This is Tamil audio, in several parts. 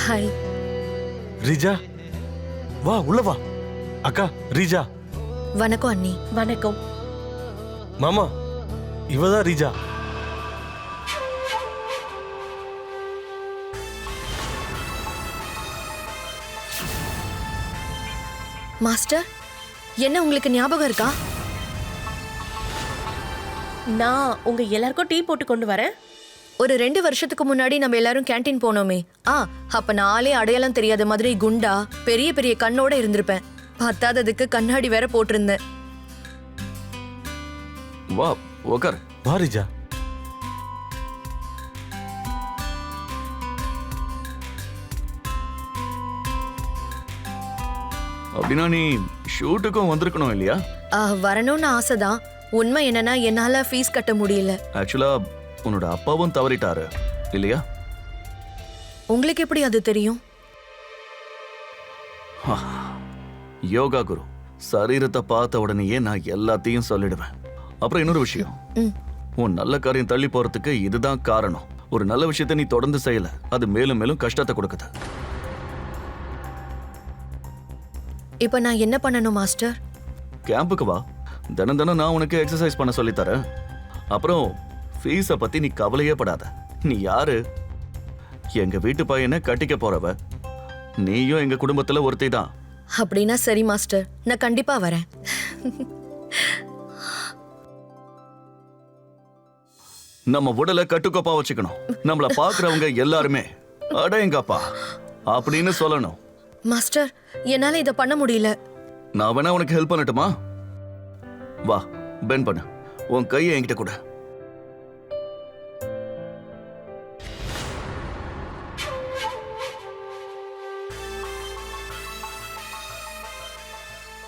ஹாய். ரீஜா வா உள்ள வா. அக்கா ரீஜா. வணக்கம் அண்ணி. வணக்கம் மாமா இவதான் ரீஜா. மாஸ்டர், என்ன உங்களுக்கு ஞாபகம் இருக்கா? நான் உங்க எல்லாருக்கும் டீ போட்டு கொண்டு வரேன். ஒரு 2 வருஷத்துக்கு முன்னாடி நம்ம எல்லாரும் கேண்டீன் போனோமே. அப்ப நான் ஆளே அடையாளம் தெரியாத மாதிரி குண்டா பெரிய பெரிய கண்ணோட இருந்திருப்பேன். பத்தாததுக்கு கண்ணாடி வேற போட்டிருந்தேன். வா உக்கார். வா ரீஜா. அப்படின்னா நீ ஷூட்டுக்கும் வந்திருக்கணும் இல்லையா? வரணும்னு ஆசைதான். உண்மை என்னன்னா என்னால ஃபீஸ் கட்ட முடியல. ஆக்சுவலா உன்னோட அப்பாவும் தவறிட்டாரு இல்லையா? உங்களுக்கு எப்படி அது தெரியும்? யோகா குரு சரீரத்தை பார்த்த உடனேயே நான் எல்லாத்தையும் சொல்லிடுவேன். அப்புறம் இன்னொரு விஷயம், உன் நல்ல காரியம் தள்ளி போறதுக்கு இதுதான் காரணம். ஒரு நல்ல விஷயத்தை நீ தொடர்ந்து செய்யல, அது மேலும் மேலும் கஷ்டத்தை கொடுக்குது. இப்ப நான் என்ன பண்ணணும் மாஸ்டர்? கேம்புக்கு வா. தினம் தினம் நான் உனக்கு எக்ஸசைஸ் பண்ண சொல்லி தரேன். அப்புறம் ஃபீஸை பத்தி நீ கவலையே படாத. நீ யாரு? எங்க வீட்டு பையனை கட்டிக்க போறவ. நீயும் எங்க குடும்பத்துல ஒருத்தி தான். அப்படின்னா சரி மாஸ்டர், நான் கண்டிப்பா வரேன். நம்ம உடலை கட்டுக்கோப்பா வச்சுக்கணும். நம்மள பாக்குறவங்க எல்லாருமே அடேங்கப்பா அப்படின்னு சொல்லணும். மாஸ்டர், என்னால இத பண்ண முடியல. நான் வேணா உனக்கு ஹெல்ப் பண்ணட்டுமா? வா பெண்ட் பண்ணு. உன் கையை என்கிட்ட கூட.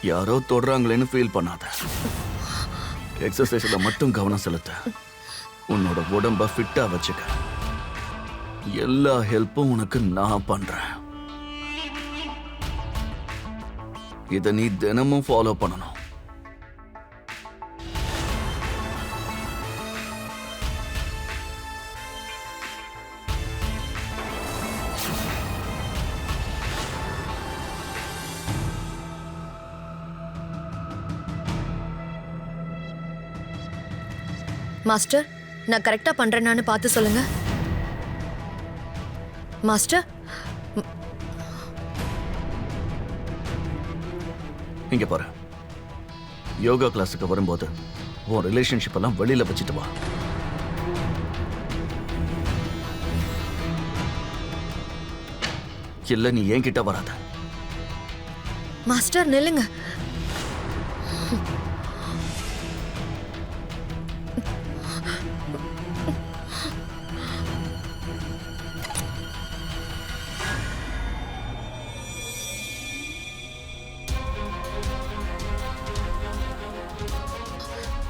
யாரோ தொடுறாங்களேன்னு ஃபீல் பண்ணாத. எக்ஸசைஸ்ல மட்டும் கவனம் செலுத்த. உன்னோட உடம்ப ஃபிட்டா வச்சுக்க. எல்லா ஹெல்ப்பும் உனக்கு நான் பண்றேன். இத நீ தினமும் ஃபாலோ பண்ணணும். மாஸ்டர், நான் கரெக்டா பண்றேனான்னு பார்த்து சொல்லுங்க. மாஸ்டர், இங்க பாரு. யோகா கிளாஸுக்கு வரும்போது உன் ரிலேஷன்ஷிப் எல்லாம் வெளியில வச்சுட்டு வா. இல்ல நீ என்கிட்ட வராத. மாஸ்டர் நில்லுங்க.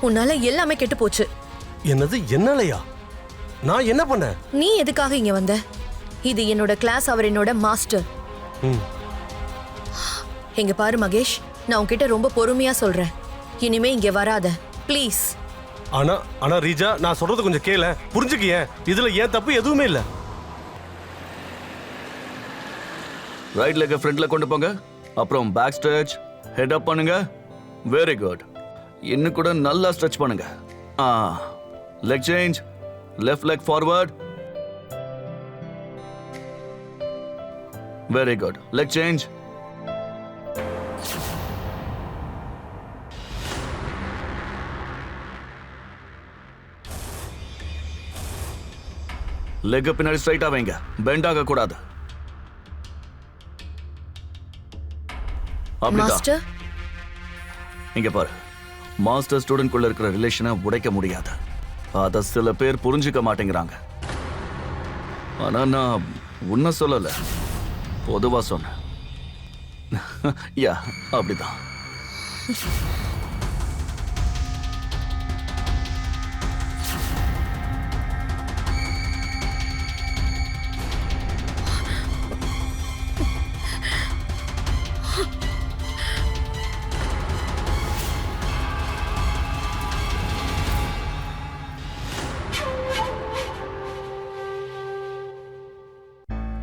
உன்னால எல்லாமே கெட்டு போச்சு. என்னது என்னாலயா? நான் என்ன பண்ணேன்? நீ எதுக்காக இங்க வந்த? இது என்னோட கிளாஸ், அவர் என்னோட மாஸ்டர். இங்க பாரு மகேஷ், நான் உன்கிட்ட ரொம்ப பொறுமையா சொல்றேன். இனிமே இங்க வராத ப்ளீஸ். ஆனா ரீஜா, நான் சொல்றது கொஞ்சம் கேள, புரிஞ்சுக்கிய. இதுல ஏன் தப்பு எதுவுமே இல்ல. ரைட் லெக்க ஃப்ரண்ட்ல கொண்டு போங்க. அப்புறம் பேக் ஸ்ட்ரெச், ஹெட் அப் பண்ணுங்க. Very good. இன்னும் கூட நல்லா ஸ்ட்ரெச் பண்ணுங்க. Leg change, left leg forward. Very good. Leg change. Leg பின்னாடி ஸ்ட்ரைட்டா வைங்க. பெண்ட் ஆக கூடாது. மாஸ்டர், இங்க பாரு. மாஸ்டர் ஸ்டூடெண்ட் குள்ள இருக்கிற ரிலேஷனை உடைக்க முடியாது. அத சில பேர் புரிஞ்சுக்க மாட்டேங்கிறாங்க. ஆனா நான் உன்ன சொல்லல, பொதுவா சொன்னேன். யா, அப்படிதான்.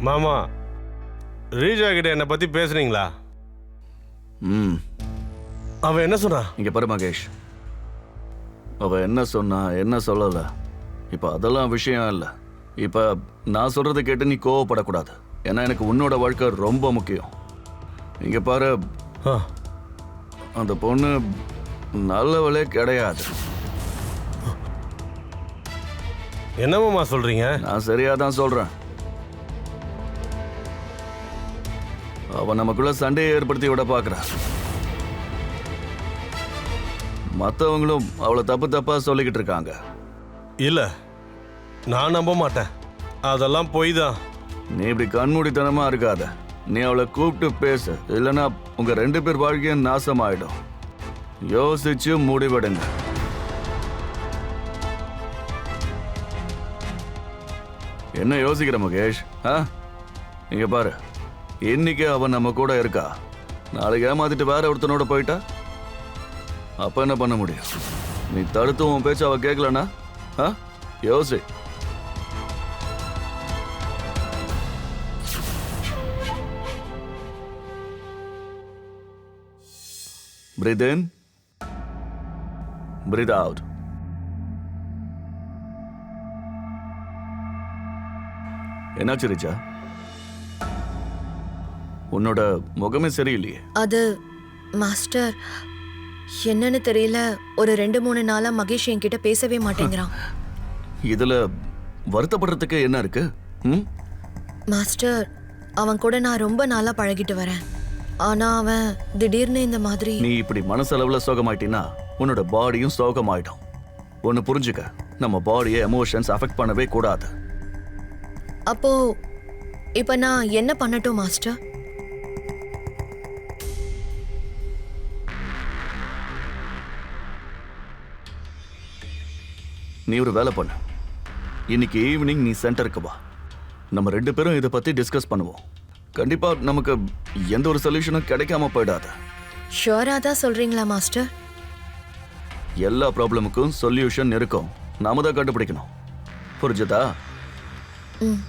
மாமா, ரீஜா கிட்ட என்னை பத்தி பேசுறீங்களா? ம் அவன் என்ன சொன்னா? இங்க பாரு மகேஷ், அவ என்ன சொன்னா என்ன சொல்லல, இப்ப அதெல்லாம் விஷயம் இல்லை. இப்ப நான் சொல்றதை கேட்டு நீ கோவப்படக்கூடாது. ஏன்னா எனக்கு உன்னோட வாழ்க்கை ரொம்ப முக்கியம். இங்க பாரு, ஆ, அந்த பொண்ணு நல்லவளே கிடையாது. என்ன மாமா சொல்றீங்க? நான் சரியா தான் சொல்றேன். அவன் நமக்குள்ள சண்டையை ஏற்படுத்தி விட பாக்குறா. மற்றவங்களும் அவளை தப்பு தப்பா சொல்லிக்கிட்டு இருக்காங்க. இல்ல, நான் நம்ப மாட்டேன். அதெல்லாம் பொய் தான். நீ இப்படி கண்மூடித்தனமா இருக்காத. நீ அவளை கூப்பிட்டு பேசு, இல்லைன்னா உங்க 2 பேர் வாழ்க்கையும் நாசமாயிடும். யோசிச்சு முடிவெடுங்க. என்ன யோசிக்கிற மகேஷ்? இங்க பாரு, இன்னைக்கு அவன் நம்ம கூட இருக்கா, நாளைக்கு ஏமாத்திட்டு வேற ஒருத்தனோட போயிட்டா அப்ப என்ன பண்ண முடியும்? நீ தடுத்து உன் பேச்சு அவ கேட்கலனா யோசி. Breathe in, breathe out. என்னாச்சு ரிச்சா? உன்னோட முகமே சரியில்லையே. அது மாஸ்டர், என்னன்னு தெரியல, ஒரு 2-3 நாளா மகேஷ் என்கிட்ட பேசவே மாட்டேங்கிறான். இதுல வருத்தப்படுறதுக்கு என்ன இருக்கு? மாஸ்டர், அவன் கூட நான் ரொம்ப நாளா பழகிட்டு வரேன். ஆனா அவன் திடீர்னு இந்த மாதிரி. நீ இப்படி மனசளவுல சோகமாயிட்டினா உன்னோட பாடியும் சோகமாயிடும். ஒன்னு புரிஞ்சுக்க, நம்ம பாடியை எமோஷன்ஸ் அஃபெக்ட் பண்ணவே கூடாது. அப்போ இப்ப நான் என்ன பண்ணட்டும் மாஸ்டர்? நீ ஒரு வேலை பண்ணு. இன்னைக்கு ஈவினிங் நீ சென்டருக்கு வா. நம்ம 2 பேரும் இதை பத்தி டிஸ்கஸ் பண்ணுவோம். கண்டிப்பா நமக்கு எந்த ஒரு சொல்யூஷனும் கிடைக்காம போயிடாது. ஷுவரா தான் சொல்றீங்களா மாஸ்டர்? எல்லா ப்ராப்ளமுக்கும் சொல்யூஷன் இருக்கும். நாம தான் கண்டுபிடிக்கணும். புரிஞ்சுதா? ம்.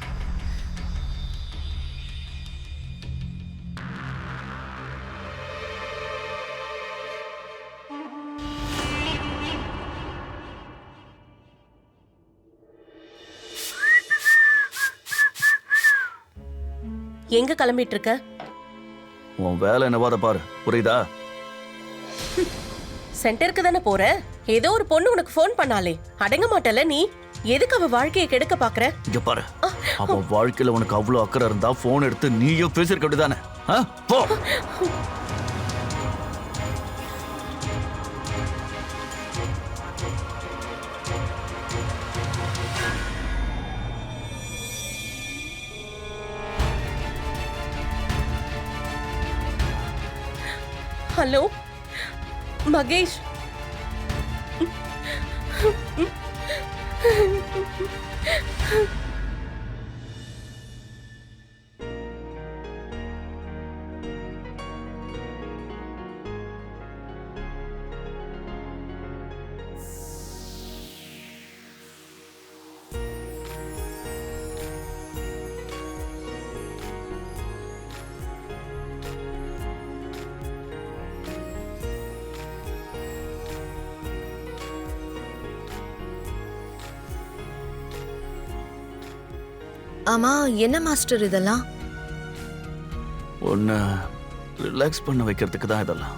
எங்க கிளம்பிட்டு இருக்க? உன் வேலை என்னவாத பாரு, புரியுதா? சென்டருக்கு தானே போற? ஏதோ ஒரு பொண்ணு உனக்கு ஃபோன் பண்ணாலே, அடங்க மாட்டல நீ? எதுக்கு அவ வாழ்க்கையை கெடுக்க பாக்குற? இங்க பாரு, அவ வாழ்க்கையில உனக்கு அவ்வளவு அக்கறை இருந்தா போன் எடுத்து நீயோ பேசிருக்க அப்படிதானே? போ. ஹலோ மகேஷ், ஆமா, என்ன மாஸ்டர் இதெல்லாம்? உன்னை ரிலாக்ஸ் பண்ண வைக்கிறதுக்கு தான் இதெல்லாம்.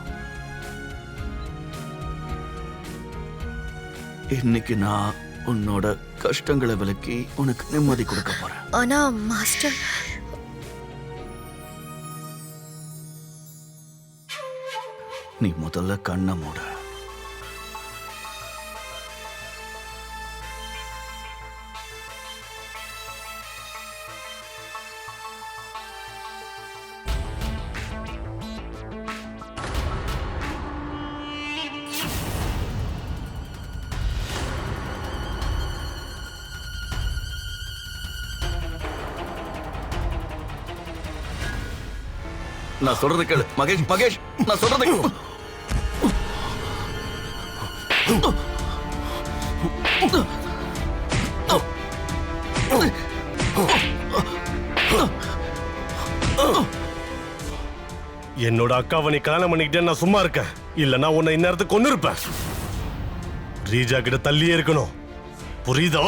இன்னைக்கு நான் உன்னோட கஷ்டங்களை விலக்கி உனக்கு நிம்மதி கொடுக்க போறேன். ஆனா மாஸ்டர், நீ முதல்ல கண்ணை மூட. நான் சொல்றது கேளு மகேஷ். மகேஷ், நான் சொல்றது என்னோட அக்காவை நீ கல்யாணம் பண்ணிக்கிட்டே நான் சும்மா இருக்கேன். இல்லைன்னா உன்னை இந்நேரத்துக்கு கொன்னு இருப்பேன். ரீஜா கிட்ட தள்ளியே இருக்கணும், புரியுதோ?